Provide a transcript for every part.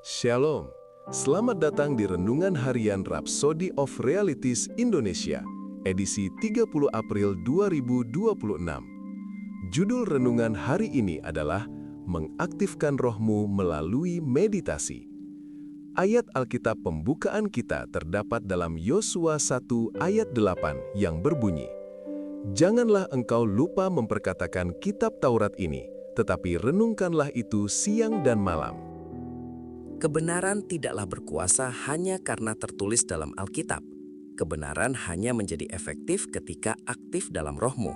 Shalom, selamat datang di Renungan Harian Rhapsody of Realities Indonesia, edisi 30 April 2026. Judul renungan hari ini adalah Mengaktifkan Rohmu Melalui Meditasi. Ayat Alkitab pembukaan kita terdapat dalam Yosua 1 ayat 8 yang berbunyi, "Janganlah engkau lupa memperkatakan kitab Taurat ini, tetapi renungkanlah itu siang dan malam." Kebenaran tidaklah berkuasa hanya karena tertulis dalam Alkitab. Kebenaran hanya menjadi efektif ketika aktif dalam rohmu.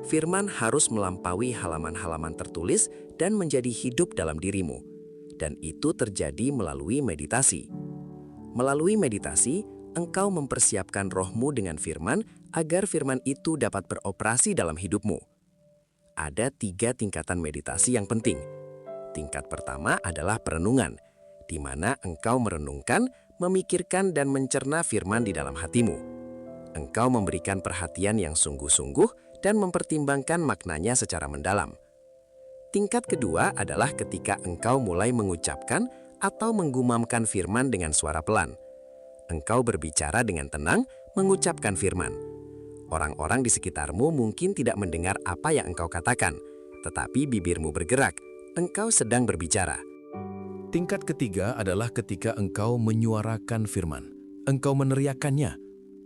Firman harus melampaui halaman-halaman tertulis dan menjadi hidup dalam dirimu. Dan itu terjadi melalui meditasi. Melalui meditasi, engkau mempersiapkan rohmu dengan firman agar firman itu dapat beroperasi dalam hidupmu. Ada 3 tingkatan meditasi yang penting. Tingkat pertama adalah perenungan, di mana engkau merenungkan, memikirkan, dan mencerna firman di dalam hatimu. Engkau memberikan perhatian yang sungguh-sungguh dan mempertimbangkan maknanya secara mendalam. Tingkat kedua adalah ketika engkau mulai mengucapkan atau menggumamkan firman dengan suara pelan. Engkau berbicara dengan tenang, mengucapkan firman. Orang-orang di sekitarmu mungkin tidak mendengar apa yang engkau katakan, tetapi bibirmu bergerak, engkau sedang berbicara. Tingkat ketiga adalah ketika engkau menyuarakan firman. Engkau meneriakannya.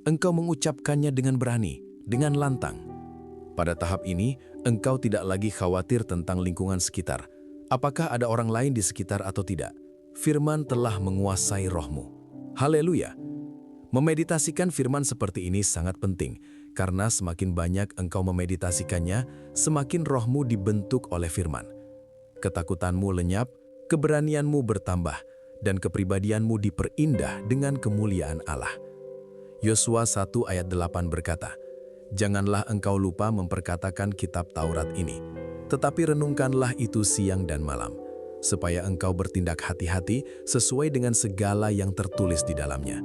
Engkau mengucapkannya dengan berani, dengan lantang. Pada tahap ini, engkau tidak lagi khawatir tentang lingkungan sekitar. Apakah ada orang lain di sekitar atau tidak? Firman telah menguasai rohmu. Haleluya! Memeditasikan firman seperti ini sangat penting, karena semakin banyak engkau memeditasikannya, semakin rohmu dibentuk oleh firman. Ketakutanmu lenyap, keberanianmu bertambah, dan kepribadianmu diperindah dengan kemuliaan Allah. Yosua 1 ayat 8 berkata, "Janganlah engkau lupa memperkatakan kitab Taurat ini, tetapi renungkanlah itu siang dan malam, supaya engkau bertindak hati-hati sesuai dengan segala yang tertulis di dalamnya.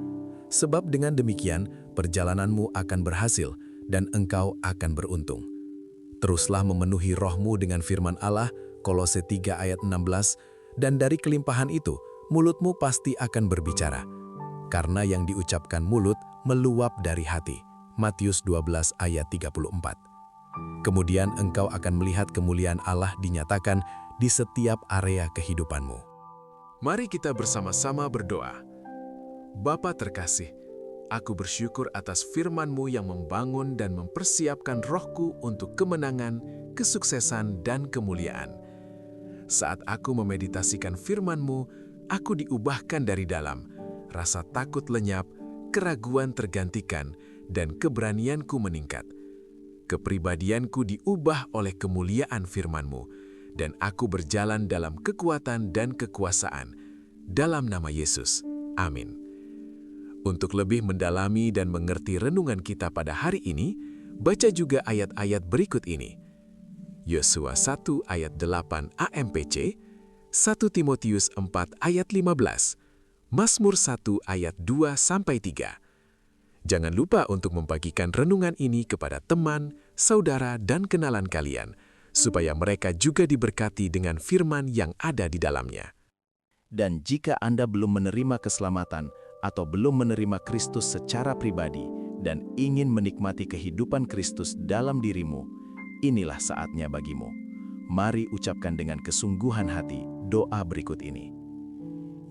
Sebab dengan demikian, perjalananmu akan berhasil, dan engkau akan beruntung." Teruslah memenuhi rohmu dengan firman Allah, Kolose 3 ayat 16, dan dari kelimpahan itu, mulutmu pasti akan berbicara. Karena yang diucapkan mulut meluap dari hati. Matius 12 ayat 34. Kemudian engkau akan melihat kemuliaan Allah dinyatakan di setiap area kehidupanmu. Mari kita bersama-sama berdoa. Bapa terkasih, aku bersyukur atas firman-Mu yang membangun dan mempersiapkan rohku untuk kemenangan, kesuksesan, dan kemuliaan. Saat aku memeditasikan firman-Mu, aku diubahkan dari dalam. Rasa takut lenyap, keraguan tergantikan, dan keberanianku meningkat. Kepribadianku diubah oleh kemuliaan firman-Mu, dan aku berjalan dalam kekuatan dan kekuasaan. Dalam nama Yesus. Amin. Untuk lebih mendalami dan mengerti renungan kita pada hari ini, baca juga ayat-ayat berikut ini. Yosua 1 ayat 8 AMPC, 1 Timotius 4 ayat 15, Mazmur 1 ayat 2-3. Jangan lupa untuk membagikan renungan ini kepada teman, saudara, dan kenalan kalian, supaya mereka juga diberkati dengan firman yang ada di dalamnya. Dan jika Anda belum menerima keselamatan atau belum menerima Kristus secara pribadi dan ingin menikmati kehidupan Kristus dalam dirimu, inilah saatnya bagimu. Mari ucapkan dengan kesungguhan hati doa berikut ini.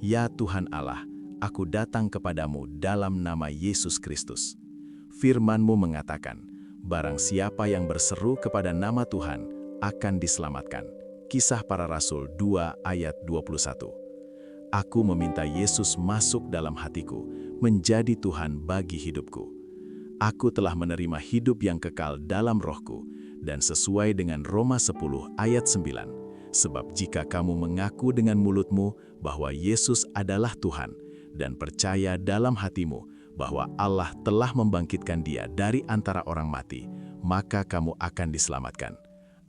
Ya Tuhan Allah, aku datang kepadamu dalam nama Yesus Kristus. Firman-Mu mengatakan, barang siapa yang berseru kepada nama Tuhan akan diselamatkan. Kisah Para Rasul 2 ayat 21. Aku meminta Yesus masuk dalam hatiku, menjadi Tuhan bagi hidupku. Aku telah menerima hidup yang kekal dalam rohku, dan sesuai dengan Roma 10 ayat 9, sebab jika kamu mengaku dengan mulutmu bahwa Yesus adalah Tuhan, dan percaya dalam hatimu bahwa Allah telah membangkitkan Dia dari antara orang mati, maka kamu akan diselamatkan.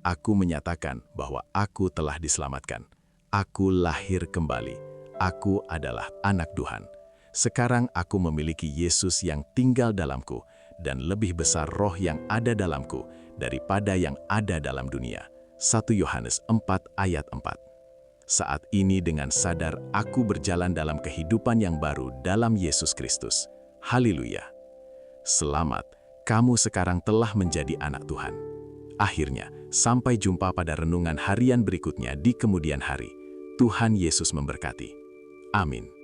Aku menyatakan bahwa aku telah diselamatkan. Aku lahir kembali. Aku adalah anak Tuhan. Sekarang aku memiliki Yesus yang tinggal dalamku, dan lebih besar roh yang ada dalamku daripada yang ada dalam dunia. 1 Yohanes 4 ayat 4. Saat ini dengan sadar aku berjalan dalam kehidupan yang baru dalam Yesus Kristus. Haleluya. Selamat, kamu sekarang telah menjadi anak Tuhan. Akhirnya, sampai jumpa pada renungan harian berikutnya di kemudian hari. Tuhan Yesus memberkati. Amin.